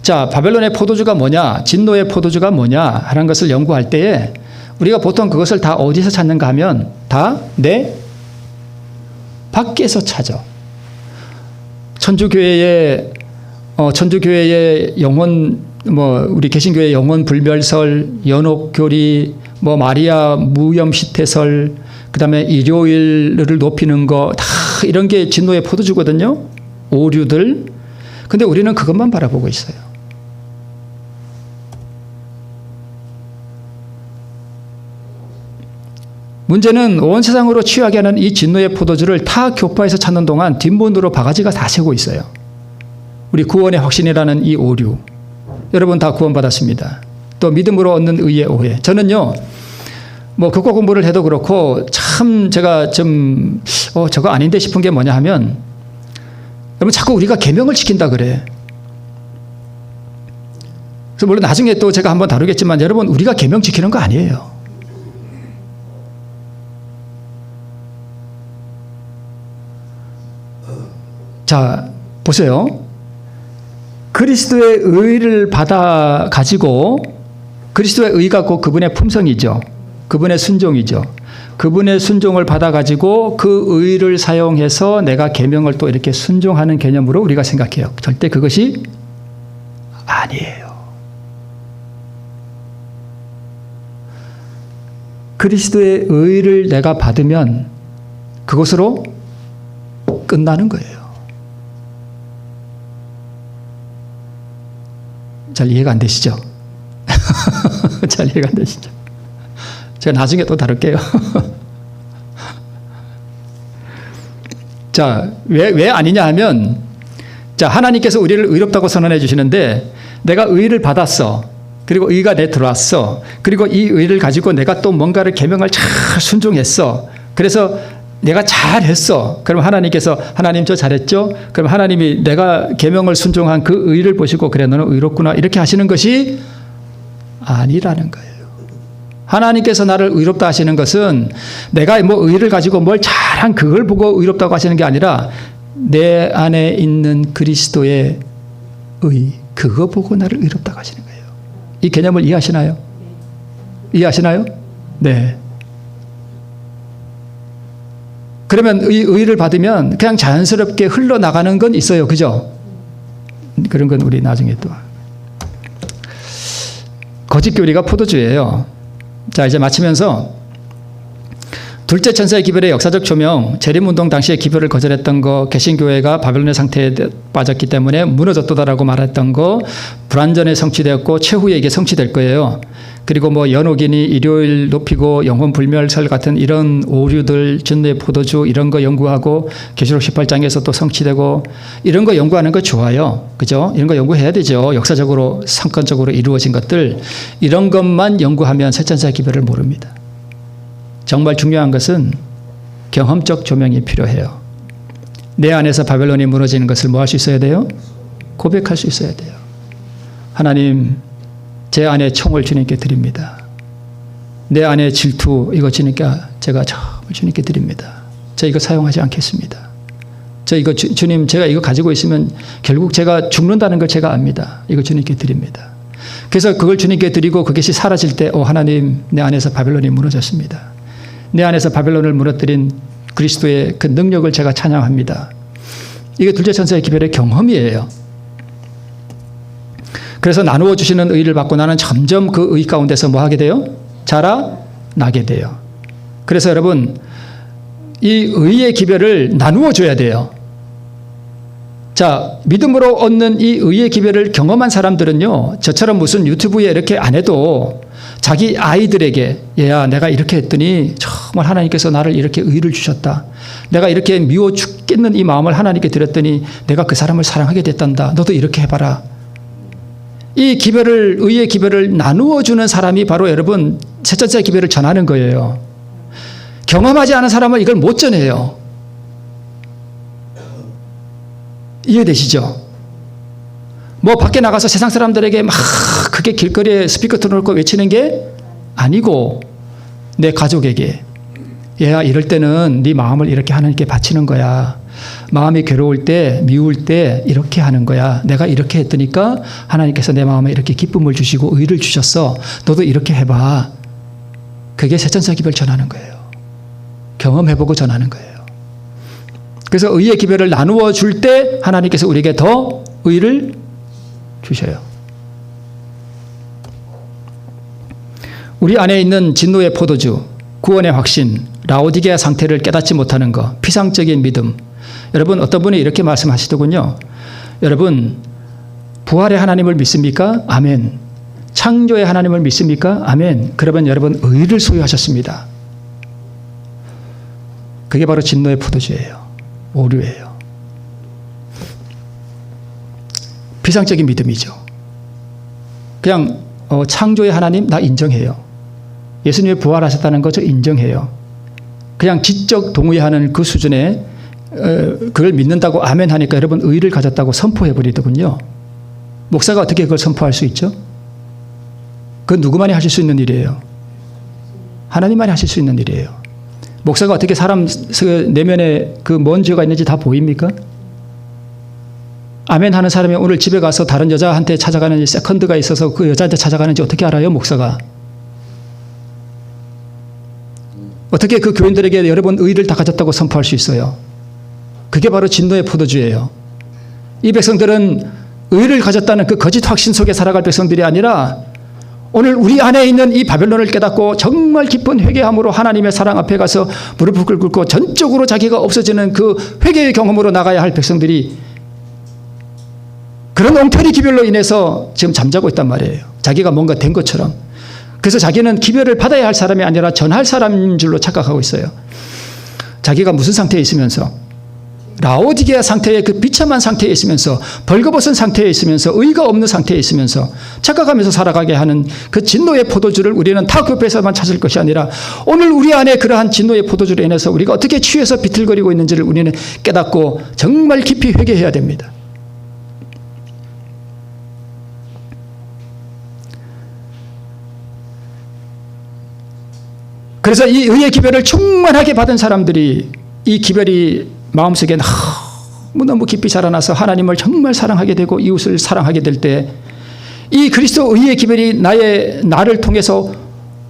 자, 바벨론의 포도주가 뭐냐, 진노의 포도주가 뭐냐 하는 것을 연구할 때에 우리가 보통 그것을 다 어디서 찾는가 하면 다 내 밖에서 찾아. 천주교회의 영혼, 우리 개신교회 영혼 불멸설, 연옥교리, 마리아 무염시태설, 그 다음에 일요일을 높이는 거, 다 이런 게 진노의 포도주거든요. 오류들. 근데 우리는 그것만 바라보고 있어요. 문제는 온 세상으로 취하게 하는 이 진노의 포도주를 타 교파에서 찾는 동안 뒷문으로 바가지가 다 새고 있어요. 우리 구원의 확신이라는 이 오류. 여러분 다 구원받았습니다. 또 믿음으로 얻는 의의 오해. 저는요, 뭐 국어 공부를 해도 그렇고 참 제가 좀 저거 아닌데 싶은 게 뭐냐 하면, 여러분 자꾸 우리가 계명을 지킨다 그래. 그래서 물론 나중에 또 제가 한번 다루겠지만, 여러분 우리가 계명 지키는 거 아니에요. 자, 보세요. 그리스도의 의를 받아 가지고, 그리스도의 의가 곧 그분의 품성이죠. 그분의 순종이죠. 그분의 순종을 받아 가지고 그 의를 사용해서 내가 계명을 또 이렇게 순종하는 개념으로 우리가 생각해요. 절대 그것이 아니에요. 그리스도의 의를 내가 받으면 그것으로 끝나는 거예요. 잘 이해가 안 되시죠? 잘 이해가 안 되시죠? 제가 나중에 또 다룰게요. 자, 왜 아니냐 하면, 자, 하나님께서 우리를 의롭다고 선언해 주시는데, 내가 의를 받았어. 그리고 의가 내 들어왔어. 그리고 이 의를 가지고 내가 또 뭔가를 계명을 잘 순종했어. 그래서 내가 잘했어. 그럼 하나님께서, 하나님 저 잘했죠? 그럼 하나님이 내가 계명을 순종한 그 의를 보시고, 그래 너는 의롭구나, 이렇게 하시는 것이 아니라는 거예요. 하나님께서 나를 의롭다 하시는 것은 내가 뭐 의를 가지고 뭘 잘한 그걸 보고 의롭다고 하시는 게 아니라, 내 안에 있는 그리스도의 의, 그거 보고 나를 의롭다고 하시는 거예요. 이 개념을 이해하시나요? 이해하시나요? 네. 그러면 의를 받으면 그냥 자연스럽게 흘러나가는 건 있어요. 그죠? 그런 건 우리 나중에 또. 거짓교리가 포도주예요. 자, 이제 마치면서, 둘째 천사의 기별의 역사적 조명, 재림운동 당시에 기별을 거절했던 거, 개신교회가 바벨론의 상태에 빠졌기 때문에 무너졌다라고 말했던 거, 불완전에 성취되었고 최후에 이게 성취될 거예요. 그리고 뭐 연옥이니 일요일 높이고 영혼 불멸설 같은 이런 오류들, 진노의 포도주 이런 거 연구하고 계시록 18장에서 또 성취되고, 이런 거 연구하는 거 좋아요. 그죠? 이런 거 연구해야 되죠. 역사적으로 사건적으로 이루어진 것들, 이런 것만 연구하면 새 천사의 기별을 모릅니다. 정말 중요한 것은 경험적 조명이 필요해요. 내 안에서 바벨론이 무너지는 것을 뭐 할 수 있어야 돼요? 고백할 수 있어야 돼요. 하나님, 제 안에 총을 주님께 드립니다. 내 안에 질투, 이거 제가 처음을 주님께 드립니다. 저 이거 사용하지 않겠습니다. 저 이거 주님, 제가 이거 가지고 있으면 결국 제가 죽는다는 걸 제가 압니다. 이거 주님께 드립니다. 그래서 그걸 주님께 드리고 그것이 사라질 때, 하나님, 내 안에서 바벨론이 무너졌습니다. 내 안에서 바벨론을 무너뜨린 그리스도의 그 능력을 제가 찬양합니다. 이게 둘째 천사의 기별의 경험이에요. 그래서 나누어 주시는 의를 받고 나는 점점 그 의 가운데서 뭐 하게 돼요? 자라나게 돼요. 그래서 여러분, 이 의의 기별을 나누어 줘야 돼요. 자, 믿음으로 얻는 이 의의 기별을 경험한 사람들은요, 저처럼 무슨 유튜브에 이렇게 안 해도 자기 아이들에게, 얘야, 내가 이렇게 했더니 정말 하나님께서 나를 이렇게 의를 주셨다. 내가 이렇게 미워 죽겠는 이 마음을 하나님께 드렸더니 내가 그 사람을 사랑하게 됐단다. 너도 이렇게 해봐라. 이 기별을, 의의 기별을 나누어 주는 사람이 바로 여러분 새 천사의 기별을 전하는 거예요. 경험하지 않은 사람은 이걸 못 전해요. 이해되시죠? 뭐 밖에 나가서 세상 사람들에게 막 크게 길거리에 스피커 틀어놓고 외치는 게 아니고, 내 가족에게, 얘야, 이럴 때는 네 마음을 이렇게 하나님께 바치는 거야. 마음이 괴로울 때, 미울 때 이렇게 하는 거야. 내가 이렇게 했더니까 하나님께서 내 마음에 이렇게 기쁨을 주시고 의를 주셨어. 너도 이렇게 해봐. 그게 새 천사 기별 전하는 거예요. 경험해보고 전하는 거예요. 그래서 의의 기별을 나누어 줄 때 하나님께서 우리에게 더 의를 주셔요. 우리 안에 있는 진노의 포도주, 구원의 확신, 라오디게아 상태를 깨닫지 못하는 것, 피상적인 믿음. 여러분, 어떤 분이 이렇게 말씀하시더군요. 여러분, 부활의 하나님을 믿습니까? 아멘. 창조의 하나님을 믿습니까? 아멘. 그러면 여러분, 의를 소유하셨습니다. 그게 바로 진노의 포도주예요. 오류예요. 피상적인 믿음이죠. 그냥 창조의 하나님 나 인정해요. 예수님이 부활하셨다는 거 저 인정해요. 그냥 지적 동의하는 그 수준에 그걸 믿는다고 아멘 하니까 여러분 의를 가졌다고 선포해 버리더군요. 목사가 어떻게 그걸 선포할 수 있죠? 그건 누구만이 하실 수 있는 일이에요. 하나님만이 하실 수 있는 일이에요. 목사가 어떻게 사람 내면에 그 뭔 죄가 있는지 다 보입니까? 아멘 하는 사람이 오늘 집에 가서 다른 여자한테 찾아가는지 세컨드가 있어서 그 여자한테 찾아가는지 어떻게 알아요, 목사가? 어떻게 그 교인들에게 여러분 의를 다 가졌다고 선포할 수 있어요? 그게 바로 진노의 포도주예요. 이 백성들은 의를 가졌다는 그 거짓 확신 속에 살아갈 백성들이 아니라 오늘 우리 안에 있는 이 바벨론을 깨닫고 정말 깊은 회개함으로 하나님의 사랑 앞에 가서 무릎을 꿇고 전적으로 자기가 없어지는 그 회개의 경험으로 나가야 할 백성들이 그런 엉터리 기별로 인해서 지금 잠자고 있단 말이에요. 자기가 뭔가 된 것처럼. 그래서 자기는 기별을 받아야 할 사람이 아니라 전할 사람인 줄로 착각하고 있어요. 자기가 무슨 상태에 있으면서 라오디게아 상태의 그 비참한 상태에 있으면서 벌거벗은 상태에 있으면서 의가 없는 상태에 있으면서 착각하면서 살아가게 하는 그 진노의 포도주를 우리는 타 교회에서만 찾을 것이 아니라 오늘 우리 안에 그러한 진노의 포도주로 인해서 우리가 어떻게 취해서 비틀거리고 있는지를 우리는 깨닫고 정말 깊이 회개해야 됩니다. 그래서 이 의의 기별을 충만하게 받은 사람들이 이 기별이 마음속에 너무너무 깊이 자라나서 하나님을 정말 사랑하게 되고 이웃을 사랑하게 될 때 이 그리스도 의의 기별이 나를 통해서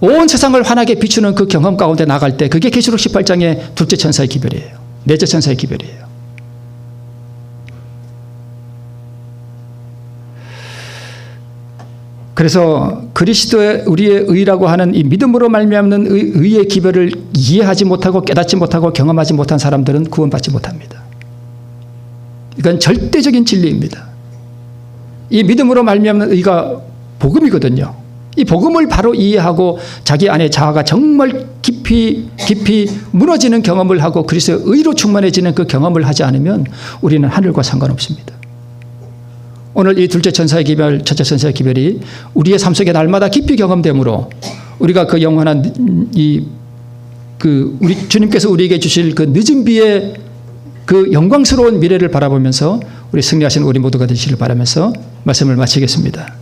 온 세상을 환하게 비추는 그 경험 가운데 나갈 때 그게 계시록 18장의 둘째 천사의 기별이에요. 넷째 천사의 기별이에요. 그래서 그리스도의 우리의 의라고 하는 이 믿음으로 말미암는 의의 기별을 이해하지 못하고 깨닫지 못하고 경험하지 못한 사람들은 구원받지 못합니다. 이건 절대적인 진리입니다. 이 믿음으로 말미암는 의가 복음이거든요. 이 복음을 바로 이해하고 자기 안에 자아가 정말 깊이 무너지는 경험을 하고 그리스도의 의로 충만해지는 그 경험을 하지 않으면 우리는 하늘과 상관없습니다. 오늘 이 둘째 천사의 기별, 첫째 천사의 기별이 우리의 삶 속에 날마다 깊이 경험되므로 우리가 그 영원한 우리 주님께서 우리에게 주실 그 늦은 비의 그 영광스러운 미래를 바라보면서 우리 승리하신 우리 모두가 되시길 바라면서 말씀을 마치겠습니다.